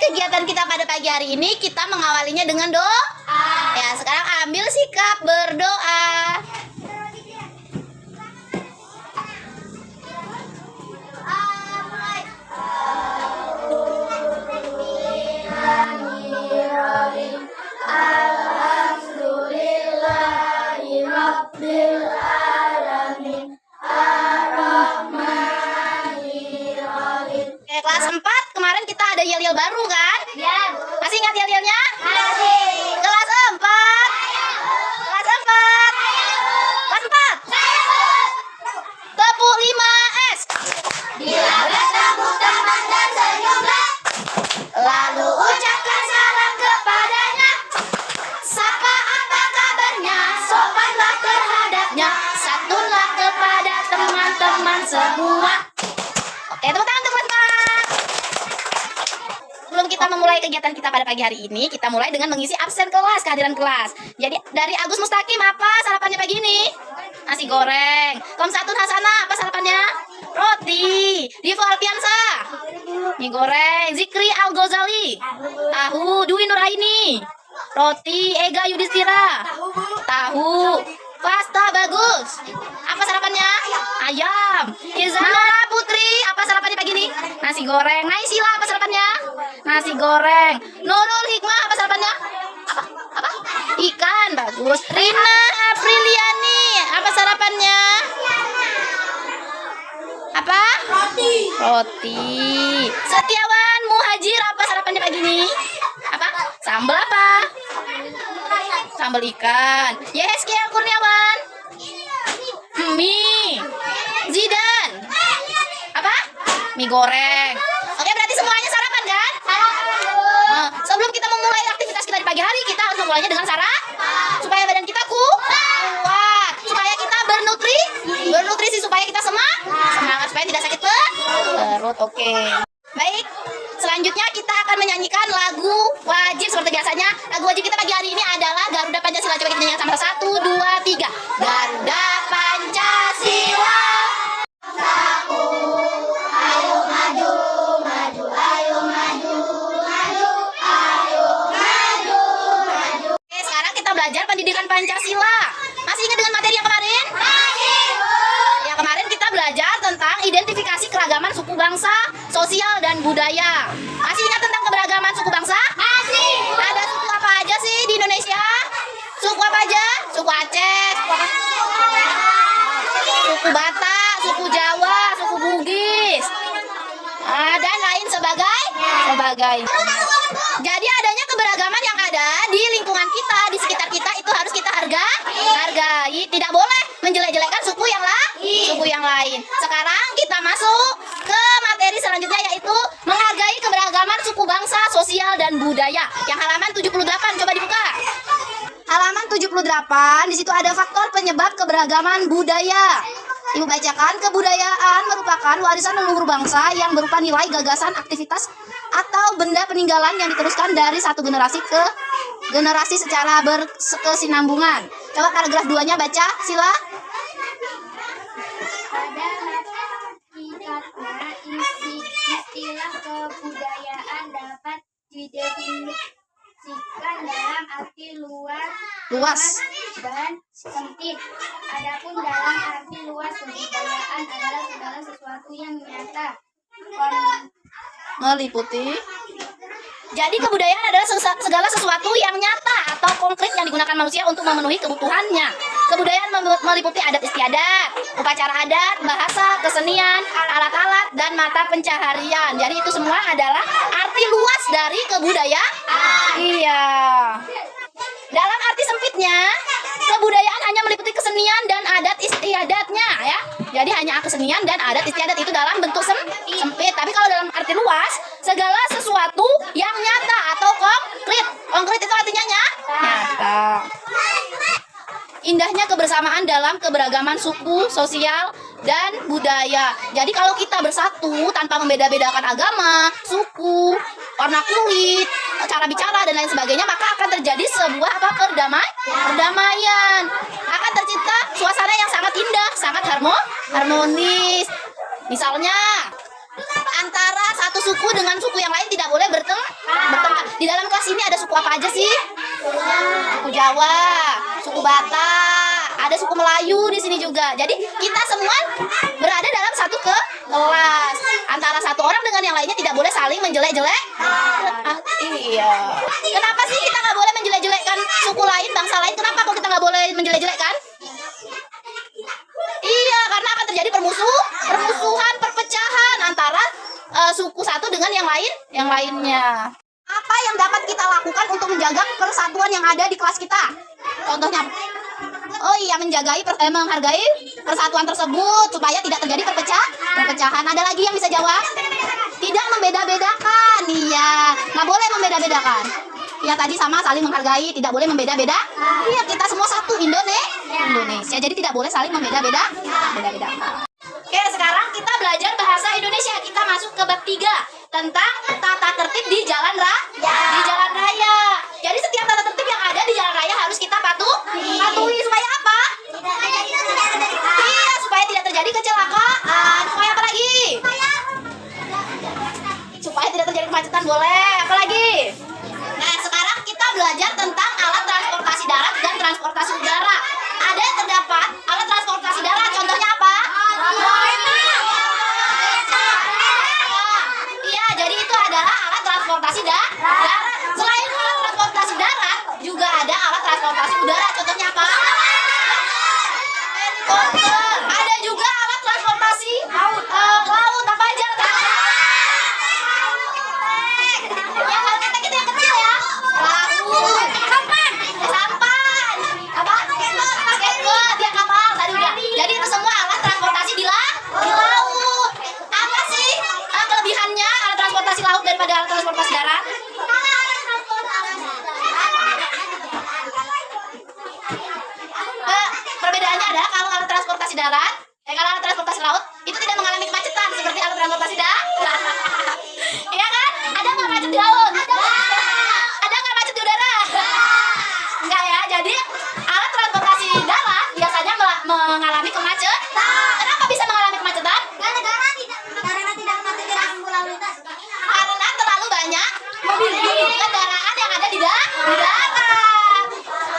kegiatan kita pada pagi hari ini, kita mengawalinya dengan doa. Ya, sekarang ambil sikap berdoa. Oke, kelas 4 kemarin kita ada yel-yel baru kan? Ya. Masih ingat yel-yelnya? Masih. Kelas 4. Kelas 4. Kelas 4. Tepuk 5S. Bila bertemu teman dan senyumlah, Lalu ucapkan salam kepadanya. Sapa apa kabarnya, sopanlah terhadapnya, santunlah kepada teman-teman semua. Oke, tepuk tangan untuk kelas 4. Sebelum kita memulai kegiatan kita pada pagi hari ini, kita mulai dengan mengisi absen kelas, kehadiran kelas. Jadi dari Agus Mustaqim, apa sarapannya pagi ini? Nasi goreng. Komsatun Hasanah, apa sarapannya? Roti. Divo Alfiansa, mie goreng. Zikri Al Ghazali, tahu. Dwi Nuraini, roti. Ega Yudhistira, tahu. Fasta Bagus, apa sarapannya? Ayam. Izana Putri, apa sarapannya pagi ini? Nasi goreng. Naisila, apa sarapannya? Nasi goreng. Nurul Hikmah, apa sarapannya? Apa? Ikan. Bagus. Rina Apriliani, apa sarapannya? Apa? Roti. Setiawan Muhajir, apa sarapannya pagi ini? Apa? Sambal apa? Sambal ikan. Yeskia Kurniawan, mie. Zidan, apa? Mie goreng. Oke, berarti semuanya sarapan kan? Nah, sebelum kita memulai aktivitas kita di pagi hari, kita harus memulainya dengan supaya badan kita kuat, supaya kita bernutrisi, supaya kita semangat, supaya tidak sakit perut. Oke. Baik, selanjutnya kita akan menyanyikan lagu wajib seperti biasanya. Lagu wajib kita pagi hari ini adalah Garuda Pancasila. Coba kita nyanyikan sama 1, 2, 3. Garuda Pancasila. Oke, sekarang kita belajar pendidikan Pancasila. Masih ingat dengan materi yang kemarin? Yang kemarin kita belajar tentang identifikasi keragaman suku bangsa, sosial, dan budaya. Masih ingat tentang keberagaman suku bangsa? masih. Ada suku apa aja sih di Indonesia? Suku apa aja? Suku Aceh, suku Batak, suku Jawa, suku Bugis, dan lain sebagai. Jadi adanya keberagaman yang ada di lingkungan kita, di sekitar kita, itu harus kita hargai. Tidak boleh menjelek-jelekan suku yang lain. Sekarang kita masuk ke materi selanjutnya, yaitu menghargai keberagaman suku bangsa, sosial, dan budaya. Yang halaman 78, coba dibuka. Halaman 78, di situ ada faktor penyebab keberagaman budaya. Ibu bacakan, kebudayaan merupakan warisan leluhur bangsa yang berupa nilai, gagasan, aktivitas, atau benda peninggalan yang diteruskan dari satu generasi ke generasi secara berkesinambungan. Coba paragraf 2-nya baca, sila. Pada hakikatnya istilah kebudayaan dapat didefinisikan dalam arti luas dan sempit. Adapun dalam arti luas, kebudayaan adalah segala sesuatu yang nyata, Meliputi. Jadi kebudayaan adalah segala sesuatu yang nyata atau konkret yang digunakan manusia untuk memenuhi kebutuhannya. Kebudayaan meliputi adat istiadat, upacara adat, bahasa, kesenian, alat-alat, dan mata pencaharian. Jadi itu semua adalah arti luas dari kebudayaan. Iya. Dalam arti sempitnya, kebudayaan hanya meliputi kesenian dan adat istiadatnya, ya. Jadi hanya kesenian dan adat istiadat itu dalam bentuk sempit. Tapi kalau dalam arti luas, segala sesuatu yang nyata atau konkret. Konkret itu artinya nyata. Indahnya kebersamaan dalam keberagaman suku, sosial, dan budaya. Jadi kalau kita bersatu tanpa membeda-bedakan agama, suku, warna kulit, cara bicara, dan lain sebagainya, maka akan terjadi sebuah perdamaian. Akan tercipta suasana yang sangat indah, sangat harmonis. Misalnya antara satu suku dengan suku yang lain tidak boleh bertengkar. suku apa aja sih? Suku Jawa, suku Batak, ada suku Melayu di sini juga. Jadi kita semua berada dalam satu kelas. Antara satu orang dengan yang lainnya tidak boleh saling menjelek-jelek. Iya. Kenapa sih kita nggak boleh menjelek-jelekkan suku lain, bangsa lain? Kenapa kok kita nggak boleh menjelek-jelekkan? Iya, karena akan terjadi permusuhan, perpecahan antara suku satu dengan yang lainnya. Apa yang dapat kita lakukan untuk menjaga persatuan yang ada di kelas kita? Contohnya, oh iya, menghargai persatuan tersebut supaya tidak terjadi perpecahan. Ada lagi yang bisa jawab? Tidak membeda-bedakan. Iya, nggak boleh membeda-bedakan. Ya tadi sama, saling menghargai, tidak boleh membeda-beda. Iya, kita semua satu Indonesia. Jadi tidak boleh saling membeda-bedakan. Oke, sekarang kita belajar bahasa Indonesia. Kita masuk ke bab 3 tentang tata tertib di jalan raya. Jadi setiap tata tertib yang ada di jalan raya harus kita patuhi supaya apa? Iya, supaya tidak terjadi kecelakaan. Supaya apa lagi? Supaya tidak terjadi kemacetan, boleh. Apa lagi? Nah, sekarang kita belajar tentang alat transportasi darat dan transportasi udara. Ada yang terdapat alat transportasi darat, contohnya apa? Iya, jadi itu adalah alat transportasi darat. Selain alat transportasi darat, juga ada alat transportasi udara, contohnya apa? Helikopter. Ada juga alat transportasi laut, apa aja? Yang ketek itu yang kecil ya. Laut. Sampan. Apa? Skateboard. Ya, kapal tadi udah. Jadi itu semua alat transportasi di laut. Apa sih kelebihannya alat transportasi laut daripada alat transportasi darat? Perbedaannya adalah kalau alat transportasi darat, kalau alat transportasi laut itu tidak mengalami kemacetan seperti alat transportasi darat. Iya kan? Ada nggak macet di laut? Ada nggak macet di udara? Enggak ya. Jadi alat transportasi darat biasanya mengalami kemacetan. Kenapa bisa mengalami kemacetan? Karena terlalu banyak kendaraan yang ada di darat.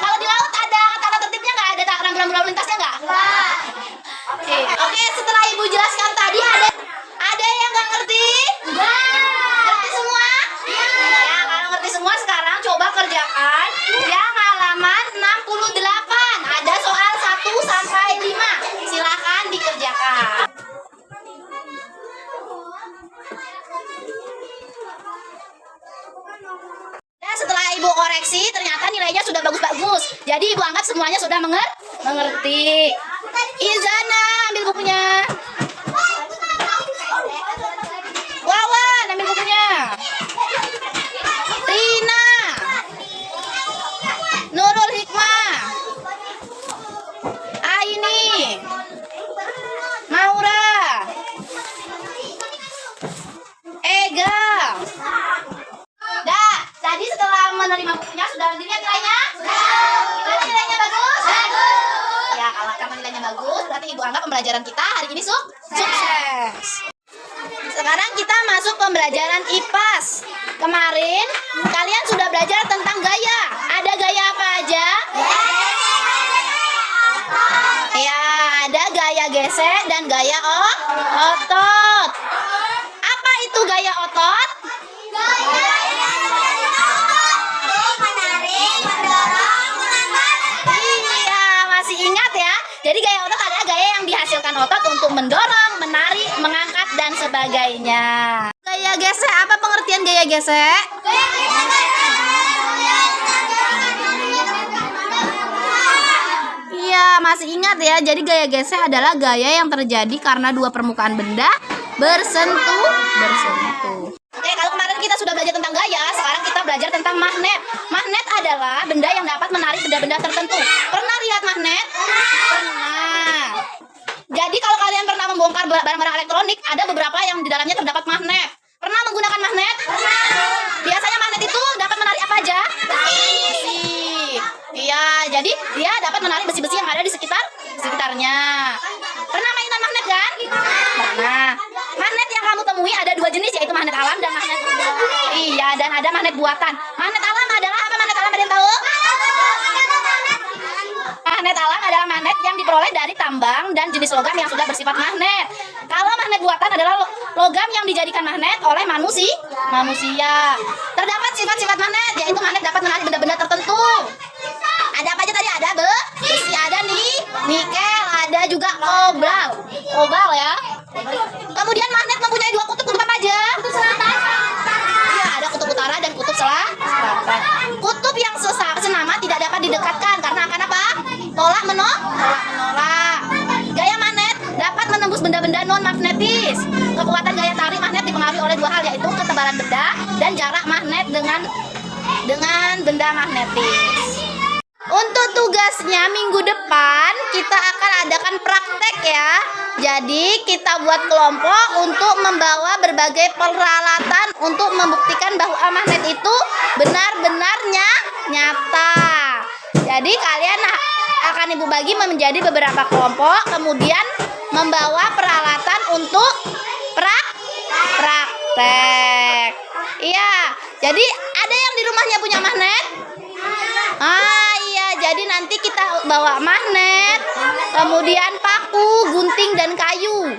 Kalau di laut ada tata tertibnya nggak? Ada rambu-rambu lalu lintasnya nggak? Oke, setelah Ibu jelaskan tadi ada yang nggak ngerti? Ngerti semua? Ya, kalau ngerti semua sekarang coba kerjakan yang halaman 68. Ada soal 1 sampai 5. Silakan dikerjakan. Dan setelah Ibu koreksi, ternyata nilainya sudah bagus-bagus. Jadi Ibu anggap semuanya sudah mengerti. Izana, ambil bukunya. Wawan, ambil bukunya. Rina, Nurul Hikmah, Aini, Maura, Ega. Dah, tadi setelah menerima bukunya sudah dilihat nilainya? Berarti nilainya bagus? Ya, kalau kamu nilainya bagus, berarti Ibu anggap pembelajaran kita hari ini sukses. Sekarang kita masuk pembelajaran IPAS. Kemarin kalian sudah belajar tentang gaya. Ada gaya apa aja? Ya, ada gaya gesek dan gaya otot. Apa itu gaya otot? Iya, masih ingat ya? Jadi gaya otot adalah gaya yang dihasilkan otot untuk mendorong, menarik, mengangkat, dan sebagainya. Gaya gesek, apa pengertian gaya gesek? Iya, masih ingat ya? Jadi gaya gesek adalah gaya yang terjadi karena dua permukaan benda bersentuh. Oke, kalau kemarin kita sudah belajar tentang gaya, sekarang kita belajar tentang magnet. Magnet adalah benda yang dapat menarik benda-benda tertentu. Pernah lihat magnet? Pernah. Jadi kalau kalian pernah membongkar barang-barang elektronik, ada beberapa yang di dalamnya terdapat magnet. Pernah menggunakan magnet? Biasanya magnet itu dapat menarik apa aja? Besi. Iya, jadi dia dapat menarik besi-besi yang ada di sekitarnya. Pernah mainan magnet kan? Pernah. Magnet yang kamu temui ada dua jenis, yaitu magnet alam dan magnet. Iya, dan ada magnet buatan. Magnet alam adalah apa? magnet yang diperoleh dari tambang dan jenis logam yang sudah bersifat magnet. Kalau magnet buatan adalah logam yang dijadikan magnet oleh manusia. Terdapat sifat-sifat magnet, yaitu magnet dapat menarik benda-benda tertentu. Ada apa aja tadi? Ada besi, ada nikel, ada juga kobal ya. Kemudian magnet mempunyai dua kutub apa aja? Kutub selatan. Iya, ada kutub utara dan kutub selatan. Kutub yang senama tidak dapat didekatkan karena akan apa? Tolak menolak. Gaya magnet dapat menembus benda-benda non magnetis. Kekuatan gaya tarik magnet dipengaruhi oleh dua hal, yaitu ketebalan benda dan jarak magnet dengan benda magnetis. Untuk tugasnya minggu depan kita akan adakan praktek ya. Jadi kita buat kelompok untuk membawa berbagai peralatan untuk membuktikan bahwa magnet itu benar-benarnya nyata. Jadi kalian akan Ibu bagi menjadi beberapa kelompok, kemudian membawa peralatan untuk praktek. Iya, jadi ada yang di rumahnya punya magnet? Iya, jadi nanti kita bawa magnet, kemudian paku, gunting, dan kayu.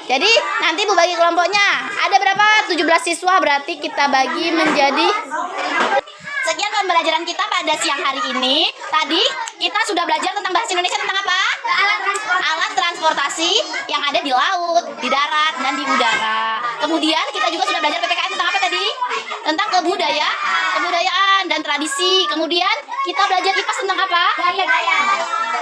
Jadi nanti Ibu bagi kelompoknya. Ada berapa? 17 siswa, berarti kita bagi menjadi... Sekian pembelajaran kita pada siang hari ini. Tadi kita sudah belajar tentang bahasa Indonesia tentang apa? Alat transportasi yang ada di laut, di darat, dan di udara. Kemudian kita juga sudah belajar PPKN tentang apa tadi? Tentang kebudayaan dan tradisi. Kemudian kita belajar IPAS tentang apa? Gaya.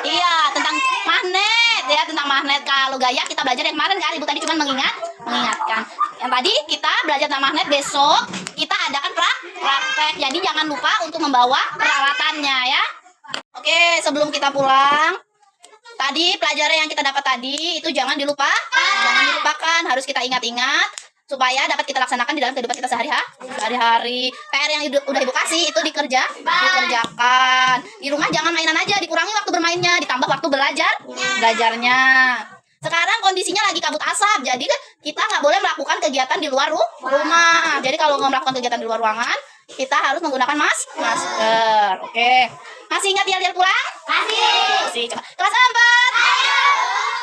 Iya, tentang magnet ya, tentang magnet. Kalau gaya kita belajar yang kemarin kan, Ibu tadi cuma mengingatkan. Yang tadi kita belajar tentang magnet, besok kita adakan praktek. Jadi jangan lupa untuk membawa peralatannya ya. Oke, sebelum kita pulang, tadi pelajaran yang kita dapat tadi itu jangan dilupakan, harus kita ingat-ingat supaya dapat kita laksanakan di dalam kehidupan kita sehari-hari. PR yang udah Ibu kasih itu dikerjakan. Di rumah jangan mainan aja, dikurangi waktu bermainnya, ditambah waktu belajarnya. Sekarang kondisinya lagi kabut asap, jadi kita nggak boleh melakukan kegiatan di luar rumah. Jadi kalau mau melakukan kegiatan di luar ruangan, kita harus menggunakan masker. Oke, masih ingat yel-yel pulang? Masih. Coba. Kelas 4.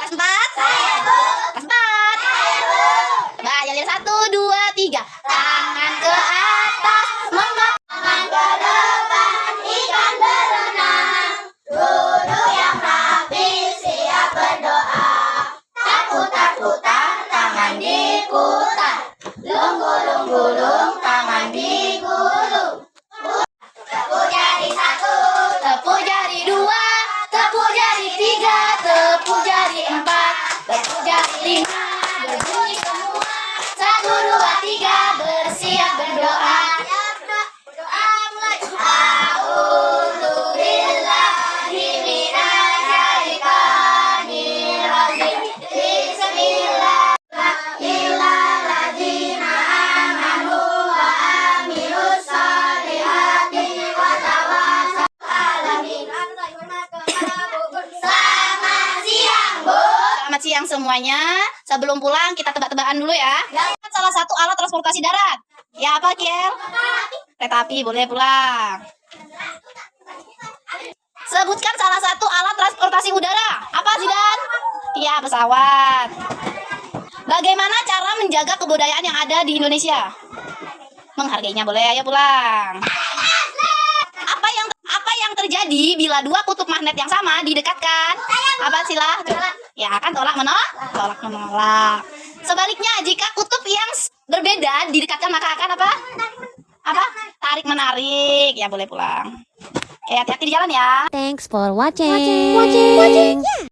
Kelas 4. Kelas 4. Coba yel-yel 1, 2, 3. Tangan ke atas, tangan ke depan, ikan berenang. Duduk yang rapi, siap berdoa. Putar-putar, tangan diputar. Lunggu-lunggu-lung, tangan digulung. Tepuk jari 1, tepuk jari 2, tepuk jari 3, tepuk jari 4, tepuk jari 5, berbunyi semua. 1, 2, 3, bersiap berdoa. Berdoa mulai. A'udzubillahi minasyaitonir rajim. Bismillahirrahmanirrahim. Amanu wa amilus solihati wa tawassaw alamin. Selamat siang, Bu. Selamat siang semuanya. Sebelum pulang kita tebak-tebakan dulu ya. Salah satu alat transportasi darat. Ya apa, Kiel? Kereta api, boleh pulang. Sebutkan salah satu alat transportasi udara. Apa, Zidan? Iya, pesawat. Bagaimana cara menjaga kebudayaan yang ada di Indonesia? Menghargainya, boleh. Ayo pulang. Apa yang terjadi bila dua kutub magnet yang sama didekatkan? Apa sila? Ya, akan tolak menolak. Sebaliknya, jika kutub yang berbeda didekatkan maka akan apa? Tarik menarik. Ya, boleh pulang. Oke, hati-hati di jalan ya. Thanks for watching.